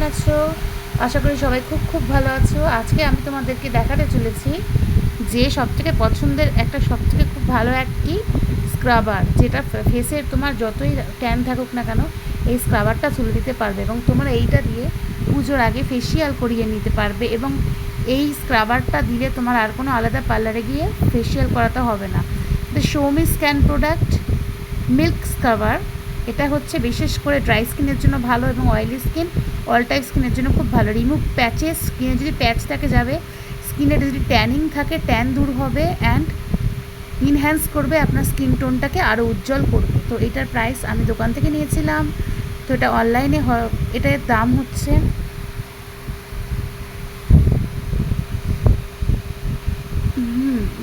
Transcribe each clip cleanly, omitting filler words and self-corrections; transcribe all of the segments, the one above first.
আছো? আশা করি সবাই খুব খুব ভালো আছো। আজকে আমি তোমাদেরকে দেখাতে চলেছি যে সবথেকে পছন্দের একটা সবথেকে খুব ভালো একটি স্ক্রাবার, যেটা ফেসে তোমার যতই ট্যান থাকুক না কেন এই স্ক্রাবারটা তুলে দিতে পারবে এবং তোমরা এইটা দিয়ে পুজোর আগে ফেসিয়াল করিয়ে নিতে পারবে এবং এই স্ক্রাবারটা দিলে তোমার আর কোনো আলাদা পার্লারে গিয়ে ফেসিয়াল করাতে হবে না। দ্য শোমি স্ক্যান প্রোডাক্ট মিল্ক স্ক্রাবার, এটা হচ্ছে বিশেষ করে ড্রাই স্কিনের জন্য ভালো এবং অয়েলি স্কিন অল টাইপ স্কিনের জন্য খুব ভালো। রিমুভ প্যাচেস, স্কিনে যদি প্যাচ থাকে যাবে, স্কিনে যদি ট্যানিং থাকে ট্যান দূর হবে অ্যান্ড ইনহ্যান্স করবে আপনার স্কিন টোনটাকে আরও উজ্জ্বল করবে। তো এটার প্রাইস আমি দোকান থেকে নিয়েছিলাম, তো এটা অনলাইনে এটার দাম হচ্ছে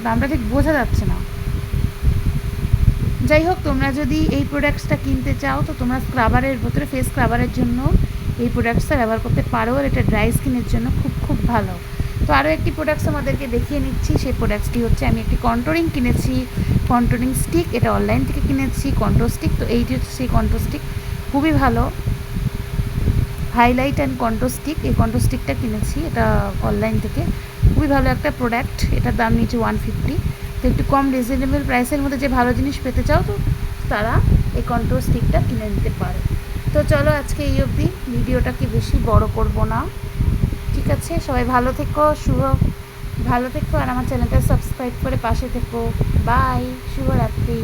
দামটা ঠিক বোঝা যাচ্ছে না। যাই হোক, তোমরা যদি এই প্রোডাক্টসটা কিনতে চাও তো তোমরা স্ক্রাবারের ভেতরে ফেস স্ক্রাবারের জন্য এই প্রোডাক্টসটা ব্যবহার করতে পারো, আর এটা ড্রাই স্কিনের জন্য খুব খুব ভালো। তো আরও একটি প্রোডাক্টস আমাদেরকে দেখিয়ে নিচ্ছি। সেই প্রোডাক্টসটি হচ্ছে আমি একটি কন্ট্রোরিং কিনেছি, কন্ট্রোরিং স্টিক, এটা অনলাইন থেকে কিনেছি কন্ট্রোর স্টিক। তো এইটি হচ্ছে সেই কন্ট্রোর স্টিক, খুবই ভালো হাইলাইট অ্যান্ড কন্ট্রোর স্টিক। এই কন্ট্রোর স্টিকটা কিনেছি, এটা অনলাইন থেকে, খুবই ভালো একটা প্রোডাক্ট। এটার দাম নিয়েছে 150। তো একটু কম রিজনেবল প্রাইসের মধ্যে যে ভালো জিনিস পেতে চাও তো তারা এই কন্ট্রোর স্টিকটা কিনে নিতে পারে। তো চলো আজকে এই অবধি, ভিডিওটাকে বেশি বড় করব না, ঠিক আছে? সবাই ভালো থেকো, ভালো থেকো আর আমার চ্যানেলটা সাবস্ক্রাইব করে পাশে থেকো। বাই, শুভরাত্রি।